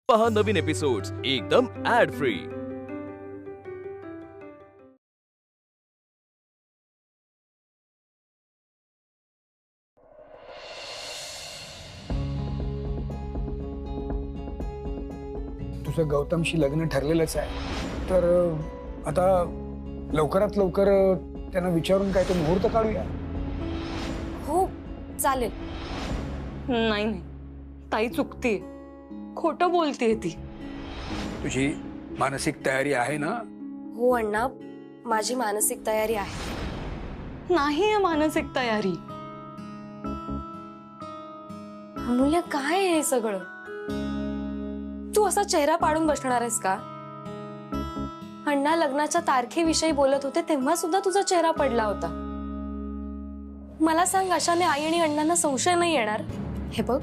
पहा नवीन एपिसोड्स एकदम add free. तुझं गौतमशी लग्न ठरलेलंच आहे, तर आता लवकरात लवकर त्यांना विचारून काय तो मुहूर्त काढूया। हो चालेल। नाही नाही, ताई चुकते, खोटं बोलतेय ती। तुझी मानसिक तयारी आहे ना? हो अण्णा, माझी मानसिक तयारी आहे। नाही आहे मानसिक तयारी। अमूल्य काय आहे हे सगळं? तू असा चेहरा पाडून बसणार आहेस का? अण्णा लग्नाच्या तारखेविषयी बोलत होते तेव्हा सुद्धा तुझा चेहरा पडला होता। मला सांग, अशाने आई आणि अण्णांना संशय नाही येणार? हे बघ,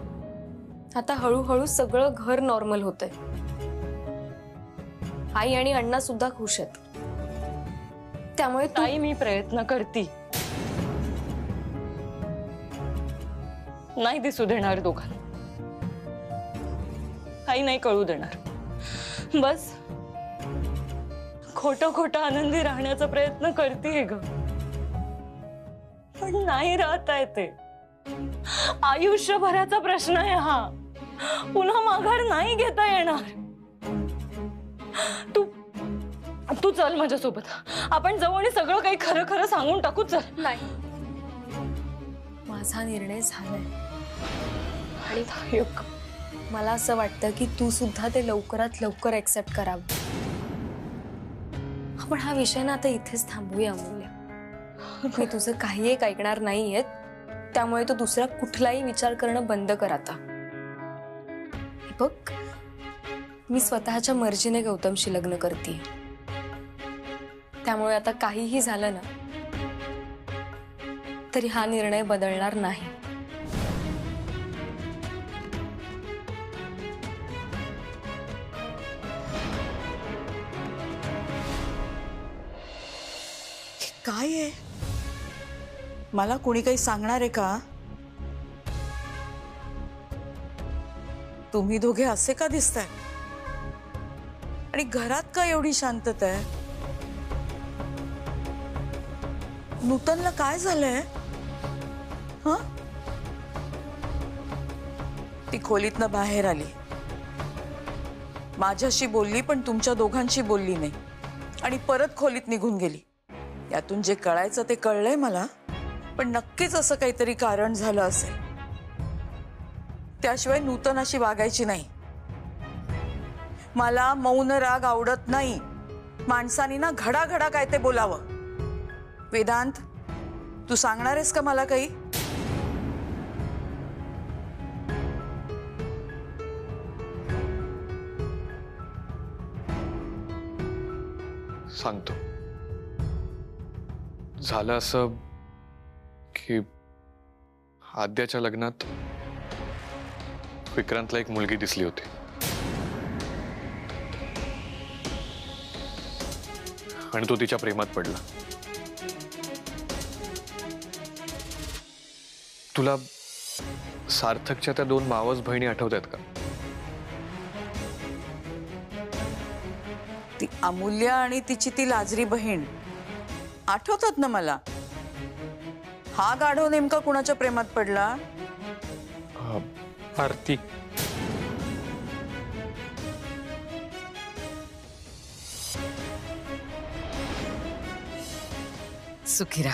आता हळूहळू सगळं घर नॉर्मल होतंय। आई आणि अण्णा सुद्धा खुश आहेत, त्यामुळे ताई मी प्रयत्न करते, नाही दिसू देणार दोघांना, काही नाही कळू देणार। बस खोटं खोटं आनंदी राहण्याचा प्रयत्न करते ग, पण नाही राहता येते। आयुष्यभराचा प्रश्न आहे हा, पुन्हा माघार नाही घेता येणार। तू चल माझ्यासोबत, आपण जाऊ आणि सगळं काही खरं खरं सांगून टाकू। चल। नाही, माझा निर्णय झालाय आणि मला असं वाटतं की तू सुद्धा ते लवकरात लवकर एक्सेप्ट करावं। आपण हा विषय ना आता इथेच थांबूया अमूल्य। मी तुझं काही एक ऐकणार नाहीये, त्यामुळे तू दुसरा कुठलाही विचार करणं बंद कर आता। बघ, मी स्वतःच्या मर्जीने गौतमशी लग्न करते, त्यामुळे आता काहीही झालं ना तरी हा निर्णय बदलणार नाही। काय आहे? मला कोणी काही सांगणार आहे का? तुम्ही दोघे असे का दिसताय? आणि घरात का एवढी शांतता आहे? नूतनला काय झालंय? हं? ती खोलीतनं बाहेर आली, माझ्याशी बोलली पण तुमच्या दोघांशी बोलली नाही, आणि परत खोलीत निघून गेली। यातून जे कळायचं ते कळलंय मला, पण नक्कीच असं काहीतरी कारण झालं असेल। त्याशिवाय नूतन अशी वागायची नाही। मला मौन राग आवडत नाही, माणसानी ना घडाघडा काय ते बोलावं। वेदांत, तू सांगणार आहेस का मला काही? सांगतो। झालं असं की आद्याच्या लग्नात विक्रांतला एक मुलगी दिसली होती, आणि तो तिच्या प्रेमात पडला। तुला सार्थकच्या त्या दोन मावस बहिणी आठवतात का? ती अमूल्य आणि तिची ती लाजरी बहीण आठवतात ना मला। हा गाढव नेमका कुणाच्या प्रेमात पडला? आरती। सुखीरा,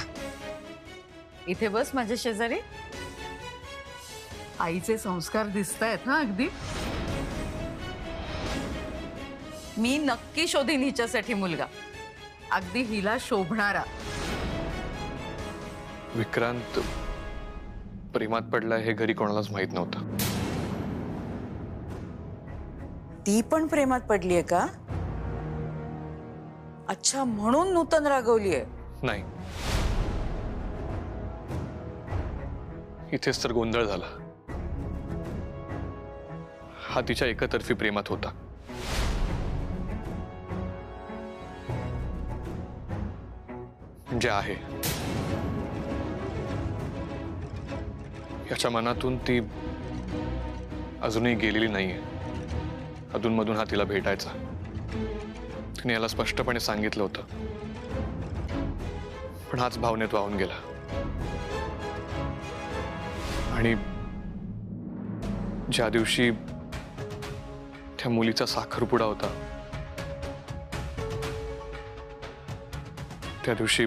इथे बस माझ्या शेजारी। आईचे संस्कार दिसतायत ना अगदी। मी नक्की शोधीन हिच्यासाठी मुलगा, अगदी हिला शोभणारा। विक्रांत प्रेमात पडलाय हे घरी कोणालाच माहित नव्हतं। ती पण प्रेमात पडलीये का? अच्छा, म्हणून नूतन रागवलीये? नाही, इथेच तर गोंधळ झाला। हा तिच्या एकतर्फी प्रेमात होता। म्हणजे आहे, याच्या मनातून ती अजूनही गेलेली नाहीये। अधूनमधून हा तिला भेटायचा. तिने याला स्पष्टपणे सांगितलं होतं, पण हाच भावनेत वाहून गेला. आणि ज्या दिवशी त्या मुलीचा साखरपुडा होता त्या दिवशी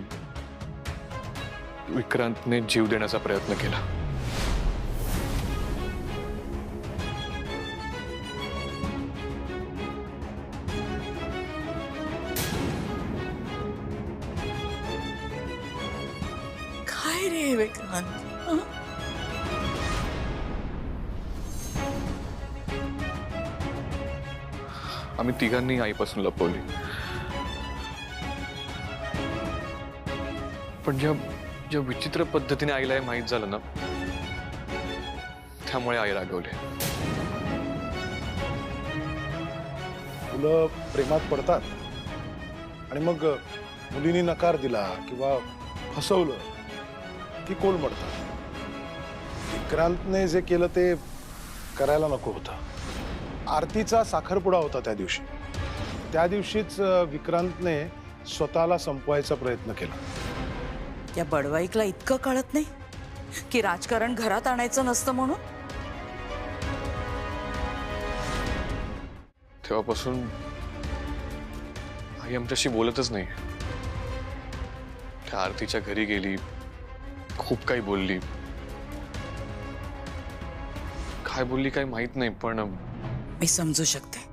विक्रांतने जीव देण्याचा प्रयत्न केला. काय रे विक्रांत? हं? आम्ही तिघांनी आईपासून लपवली. पण ज्या विचित्र पद्धतीने आईला हे माहीत झालं ना, त्यामुळे आई रागवली. मुलं प्रेमात पडतात आणि मग मुलींनी नकार दिला किंवा फसवलं की कोलमडतात. विक्रांतने जे केलं ते करायला नको होतं. आरतीचा साखरपुडा होता त्या दिवशी. त्या दिवशीच विक्रांतने स्वतःला संपवायचा प्रयत्न केला. या बडवाईकला इतकं कळत नाही की राजकारण घरात आणायचं नसतं म्हणून. तेव्हापासून आई आमच्याशी बोलतच नाही. त्या आरतीच्या घरी गेली, खूप काही बोलली. काय बोलली काय माहित नाही, पण मी समजू शकते.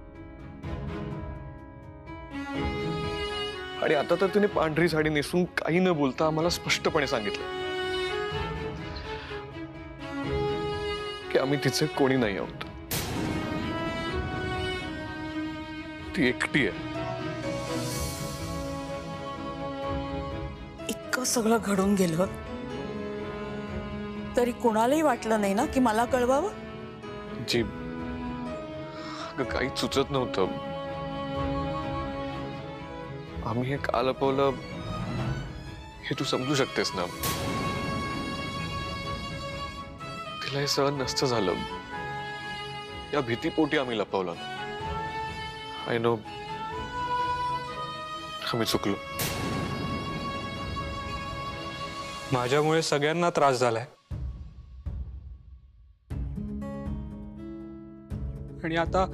आणि आता तर तिने पांढरी साडी नेसून काही न बोलता आम्हाला स्पष्टपणे सांगितलं की आम्ही तिचे कोणी नाही आहोत. ती एकटी आहे. इतकं सगळं घडून गेलं तरी कुणालाही वाटलं नाही ना की मला कळवावं. जी काही सुचत नव्हतं. आम्ही हे का लपवलं हे तू समजू शकतेस ना. तिला हे सहन नसतं झालं. या भीतीपोटी आम्ही लपवलं. आय नो, आम्ही चुकलो. माझ्यामुळे सगळ्यांना त्रास झालाय. आणि आता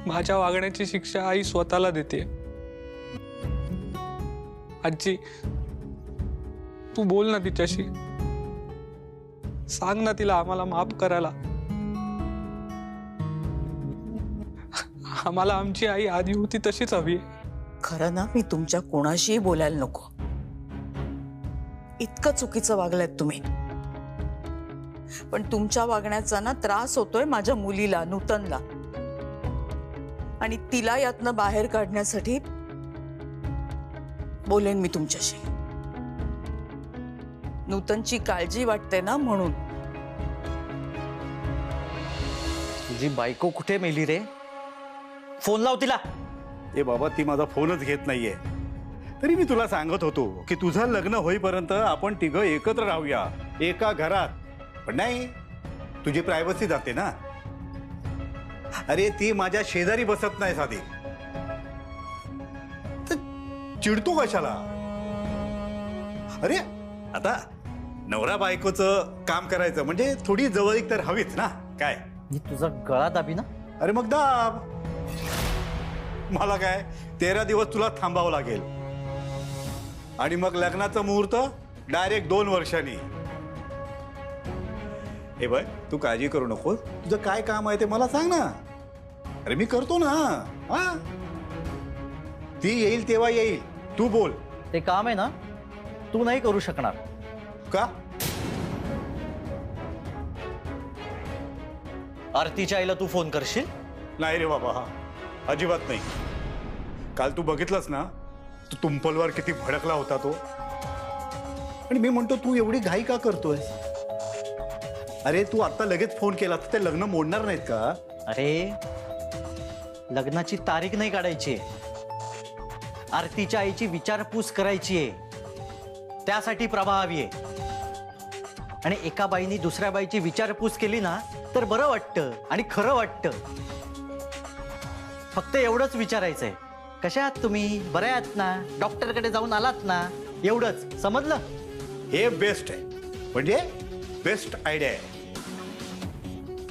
माझ्या वागण्याची शिक्षा आई स्वतःला देते. आजी, तू बोल ना तिच्याशी. सांग ना तिला आम्हाला माफ करायला. आम्हाला आमची आई आधी होती तशीच हवी. खरं ना, मी तुमच्या कोणाशीही बोलायला नको. इतकं चुकीचं वागलात तुम्ही. पण तुमच्या वागण्याचा ना त्रास होतोय माझ्या मुलीला, नूतनला. आणि तिला यातनं बाहेर काढण्यासाठी बोलेन मी तुमच्याशी. नूतनची काळजी वाटते ना म्हणून. तुझी बायको कुठे मेली रे? फोन लाव तिला. ए बाबा, ती माझा फोनच घेत नाहीये. तरी मी तुला सांगत होतो की तुझं लग्न होईपर्यंत आपण तिघं एकत्र राहूया एका घरात. पण नाही, तुझी प्रायव्हसी जाते ना. अरे ती माझ्या शेजारी बसत नाही साधी. तर चिडतो कशाला? अरे आता नवरा बायकोचं काम करायचं म्हणजे थोडी जवळीक तर हवीच ना. काय मी तुझा गळा दाबी ना? अरे मग दाब. मला काय 13 दिवस तुला थांबावं लागेल. आणि मग लग्नाचं मुहूर्त डायरेक्ट 2 वर्षांनी. हे बघ, तू काळजी करू नको. तुझं काय काम आहे ते मला सांग ना. अरे मी करतो ना. हा, ती येईल तेव्हा येईल. तू बोल. ते काम आहे ना, तू नाही करू शकणार. का? आरतीच्या आईला तू फोन करशील? नाही रे बाबा, हा अजिबात नाही. काल तू बघितलंस ना, तू तुंपलवर किती भडकला होता तो. आणि मी म्हणतो तू एवढी घाई का करतोय? अरे तू आता लगेच फोन केला तर ते लग्न मोडणार नाहीत का? अरे लग्नाची तारीख नाही काढायची. आरतीच्या आईची विचारपूस करायची आहे. त्यासाठी प्रभा हवी आहे. आणि एका बाईनी दुसऱ्या बाईची विचारपूस केली ना तर बरं वाटतं आणि खरं वाटतं. फक्त एवढंच विचारायचंय, कशा आहात तुम्ही? बरे आहात ना? डॉक्टरकडे जाऊन आलात ना? एवढंच समजलं? हे बेस्ट आहे, म्हणजे बेस्ट आयडिया आहे.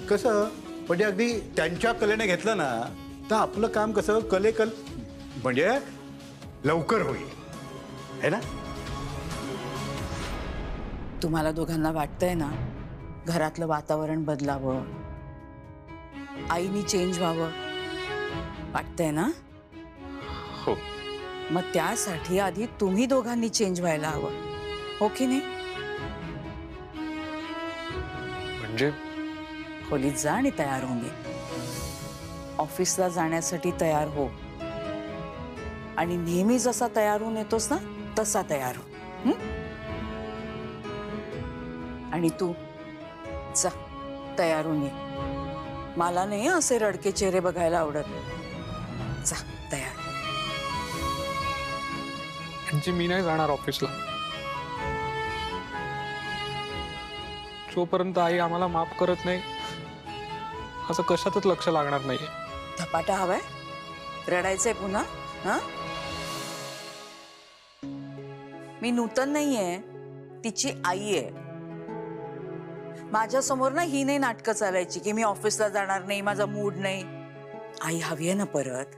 कसं म्हणजे अगदी त्यांच्या कलेने घेतलं ना तर आपलं काम कसं म्हणजे लवकर होईल, है ना? तुम्हाला दोघांना वाटतंय ना घरातलं वातावरण बदलावं, आईनी चेंज व्हावं वाटतंय ना? हो. मग त्यासाठी आधी तुम्ही दोघांनी चेंज व्हायला हवं, हो की नाही? म्हणजे खोलीत जा आणि तयार होऊन ये. ऑफिसला जाण्यासाठी तयार हो आणि नेहमी जसा तयार होऊन येतोस ना तसा तयार हो. हं? आणि तू जा तयार होऊन ये. मला नाही असे रडके चेहरे बघायला आवडत. जा तयार. म्हणजे मी नाही जाणार ऑफिसला. जोपर्यंत आई आम्हाला माफ करत नाही असं कशातच लक्ष लागणार नाहीये. धपाटा हवाय? रडायचंय पुन्हा? हा? मी नूतन नाहीये, तिची आई आहे. माझ्या समोर ना ही नाही नाटकं चालायची की मी ऑफिसला जाणार नाही, माझा मूड नाही. आई हवी आहे ना परत.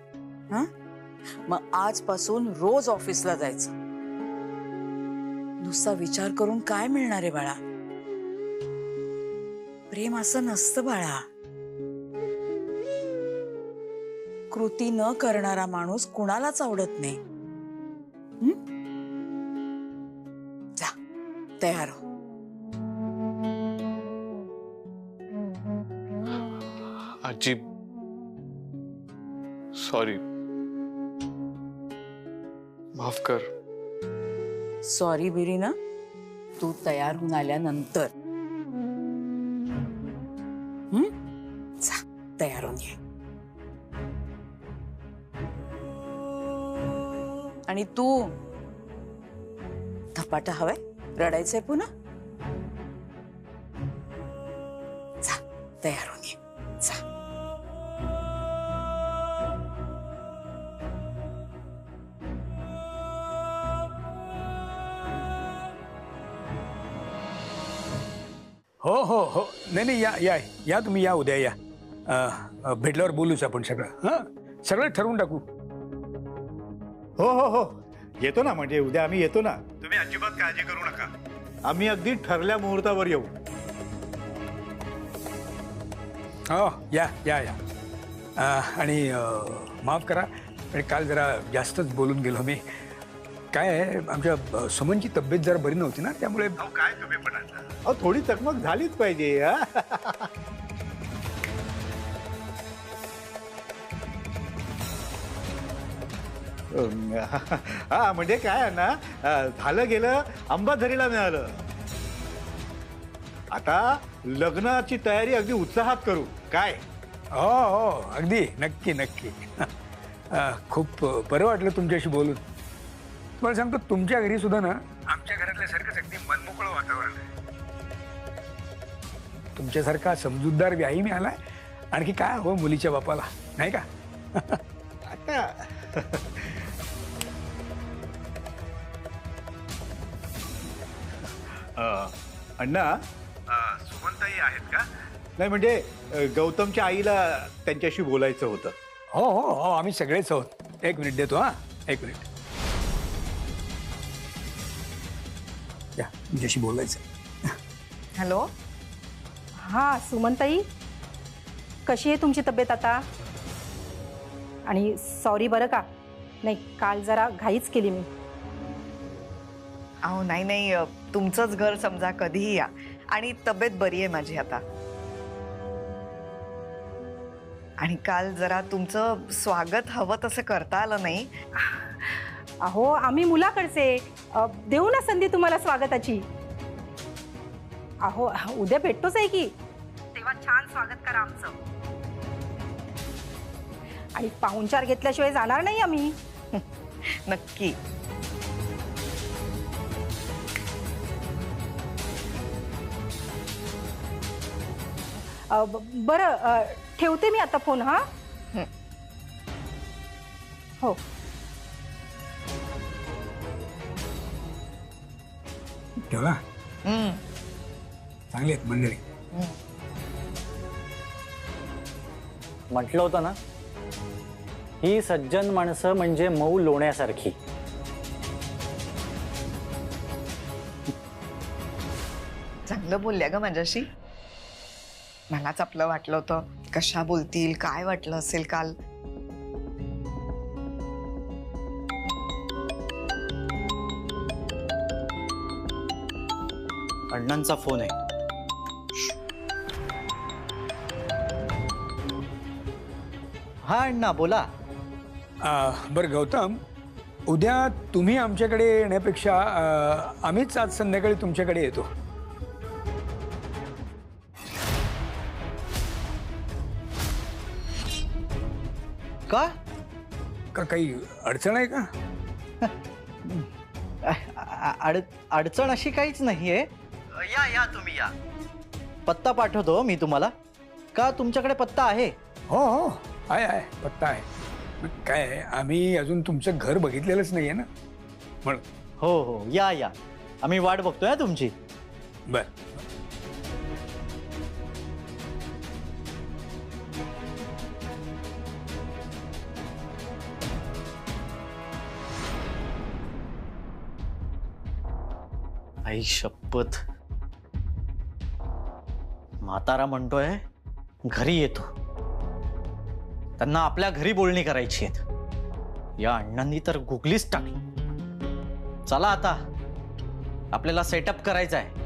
हा? मग आजपासून रोज ऑफिसला जायचं. नुसता विचार करून काय मिळणार आहे बाळा? प्रेम असं नसतं बाळा. कृती न करणारा माणूस कुणालाच आवडत नाही. जा तयार हो. आजी सॉरी, माफ कर. सॉरी बिरी ना तू तयार होऊन आल्यानंतर. जा तयार होऊन ये. आणि तू धपाटा हवाय? रडायचंय पुन्हा? जा तयार होऊन ये. जा. हो हो हो, नाही नाही, या या या तुम्ही या, उद्या या. भेटल्यावर बोलूच आपण सगळं. हां, सगळं ठरवून टाकू. हो हो हो, येतो ना. म्हणजे उद्या आम्ही येतो ना. तुम्ही अजिबात काळजी करू नका. आम्ही अगदी ठरल्या मुहूर्तावर येऊ. हो या या या. आणि माफ करा, आणि काल जरा जास्तच बोलून गेलो मी. काय आहे, आमच्या सुमनची तब्येत जरा बरी नव्हती ना, त्यामुळे. काय तुम्ही पण थोडी चकमक झालीच पाहिजे. हा म्हणजे काय आहे ना, झालं गेलं अंबाझरीला मिळालं. आता लग्नाची तयारी अगदी उत्साहात करू. काय? हो हो, अगदी नक्की नक्की. खूप बरं वाटलं तुमच्याशी बोलून. तुम्हाला सांगतो, तुमच्या घरी सुद्धा ना आमच्या घरातल्यासारखंच अगदी मनमोकळं वातावरण आहे. तुमच्यासारखा समजूतदार व्याही मिळालाय. आणखी काय हो मुलीच्या बापाला, नाही का? आता अण्णा, सुमनताई आहेत का? नाही म्हणजे गौतमच्या आईला त्यांच्याशी बोलायचं होतं. हो हो हो, आम्ही सगळेच आहोत. एक मिनिट देतो. हा, एक मिनिट. या, तुमच्याशी बोलायचं. हॅलो. हां सुमनताई, कशी आहे तुमची तब्येत आता? आणि सॉरी बरं का, नाही काल जरा घाईच केली मी. अहो नाही नाही, तुमचंच घर समजा, कधीही या. आणि तब्येत बरी आहे माझी आता. आणि काल जरा तुमचं स्वागत हवं तसं करता आलं नाही. अहो आम्ही मुलाकडचे, देऊ ना संधी तुम्हाला स्वागताची. अहो उद्या भेटतोच आहे की, तेव्हा छान स्वागत करा आमचं. आणि पाहुणचार घेतल्याशिवाय जाणार नाही आम्ही. नक्की. बरं, ठेवते मी आता फोन. हा हो. ठेवला चांगली आहेत मंडळी. म्हटलं होतं ना, ही सज्जन माणसं म्हणजे मऊ लोण्यासारखी. चांगलं बोलल्या ग माझ्याशी. मलाच आपलं वाटलं होतं कशा बोलतील, काय वाटलं असेल काल. अण्णांचा फोन आहे. हा अण्णा बोला. बरं गौतम, उद्या तुम्ही आमच्याकडे येण्यापेक्षा आम्हीच आज संध्याकाळी तुमच्याकडे येतो. का? का काही अडचण आहे का? अडचण अशी काहीच नाहीये. या या तुम्ही या. पत्ता पाठवतो मी तुम्हाला. का तुमच्याकडे पत्ता आहे? हो हो आहे पत्ता आहे. काय आहे, आम्ही अजून तुमचं घर बघितलेलंच नाहीये ना म्हणून. हो हो या या. आम्ही वाट बघतोय ना तुमची. बर. आई शपथ. म्हातारा म्हणतोय घरी येतो. त्यांना आपल्या घरी बोलणी करायची आहेत. या अण्णांनी तर गुगलीच टाकली. चला आता आपल्याला सेटअप करायचा आहे.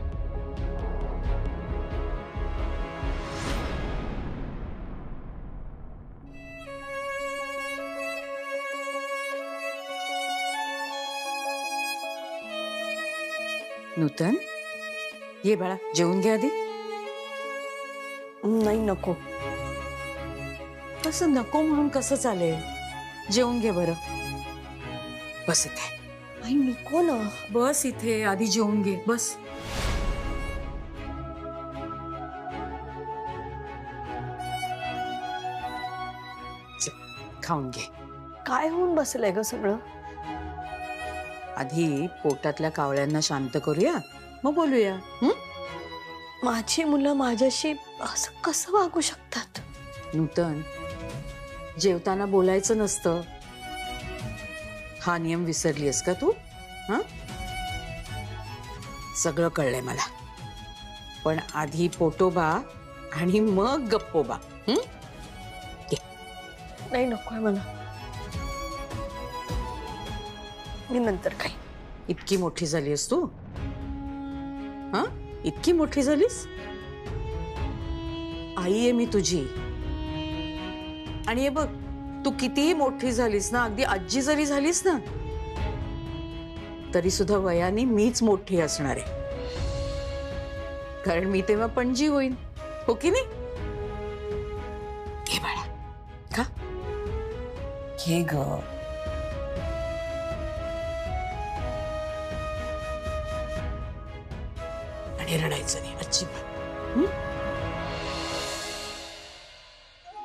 नूतन, ये बाळा, जेवून घे आधी. नाही नको. कसं नको म्हणून कसं चालेल? जेवून घे बरं. बस इथे. आई नको ना. बस इथे, आधी जेवून घे. बस. खाऊन घे. काय होऊन बसलंय ग सगळं? आधी पोटातल्या कावळ्यांना शांत करूया, मग बोलूया. माझी मुलं माझ्याशी असं कसं वागू शकतात? नूतन, जेवताना बोलायचं नसतं. हा नियम विसरलीस का तू? हा, सगळं कळलंय मला. पण आधी पोटोबा आणि मग गप्पोबा. नाही नकोय मला. मी नंतर काय. इतकी मोठी झालीस तू? हा, इतकी मोठी झालीस? आई आहे मी तुझी. आणि हे बघ, तू कितीही मोठी झालीस ना, अगदी आजी जरी झालीस ना, तरी सुद्धा वयाने मीच मोठी असणार आहे. कारण मी तेव्हा पणजी होईन, हो की नाही? घे बाळा, खा. घे ग. आणि रडायचं नाही अजिबात.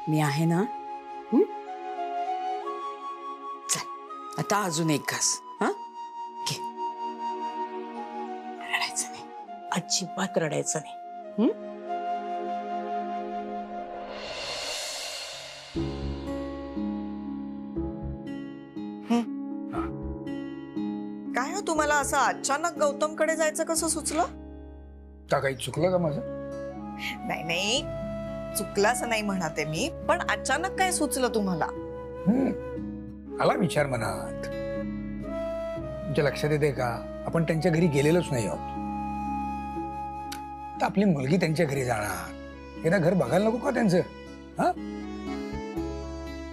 मी आहे ना. चल आता अजून एक घास. हा, घे. रडायचं नाही, अजिबात रडायचं नाही. काय हो, तुम्हाला असं अचानक गौतमकडे जायचं कसं सुचलं? का काही चुकलं का माझं? नाही नाही, चुकलं असं नाही म्हणत आहे मी, पण अचानक काय सुचलं तुम्हाला? आला विचार मनात. तुमच्या लक्षात येते का, आपण त्यांच्या घरी गेलेलोच नाही आहोत. तर आपली मुलगी त्यांच्या घरी जाणार, एकदा घर बघायला नको का त्यांचं? हा,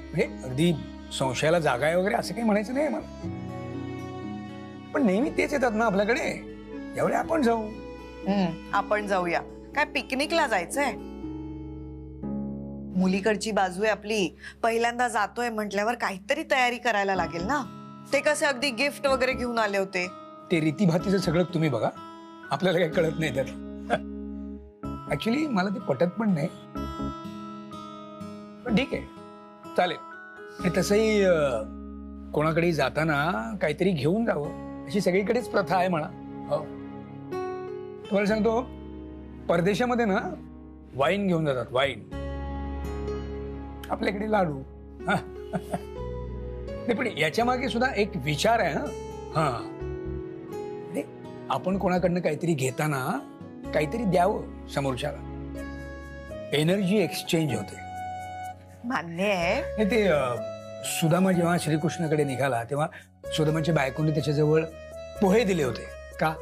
म्हणजे अगदी संशयाला जागा आहे वगैरे असं काही म्हणायचं नाही मला. पण नेहमी तेच येतात ना आपल्याकडे. यावेळी आपण जाऊ. आपण जाऊया. काय पिकनिकला जायचंय? मुलीकडची बाजू आहे आपली. पहिल्यांदा जातोय म्हटल्यावर काहीतरी तयारी करायला लागेल ना. ते कसे अगदी गिफ्ट वगैरे घेऊन आले होते. ते रीतीभातीचं सगळं तुम्ही बघा, आपल्याला काही कळत नाही त्यात. ऍक्च्युली मला ते पटत पण नाही. पण ठीक आहे, चालेल. आणि तसंही कोणाकडे जाताना काहीतरी घेऊन जावं अशी सगळीकडेच प्रथा आहे म्हणा. हो, तुम्हाला सांगतो, परदेशामध्ये ना वाईन घेऊन जातात, वाईन. आपल्याकडे लाडू. हा. नाही, पण याच्या मागे सुद्धा एक विचार आहे. हा, आपण कोणाकडनं काहीतरी घेताना काहीतरी द्यावं समोरच्याला. एनर्जी एक्सचेंज होते. मान्य आहे. ते सुदामा जेव्हा श्रीकृष्णाकडे निघाला तेव्हा सुदामाच्या बायकोने त्याच्याजवळ पोहे दिले होते. का?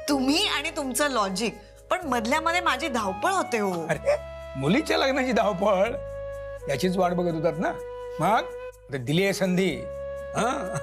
तुम्ही आणि तुमचं लॉजिक, पण मधल्यामध्ये माझी धावपळ होते हो. अरे, मुलीच्या लग्नाची धावपळ याचीच वाट बघत होतात ना. मग दिली आहे संधी. हा.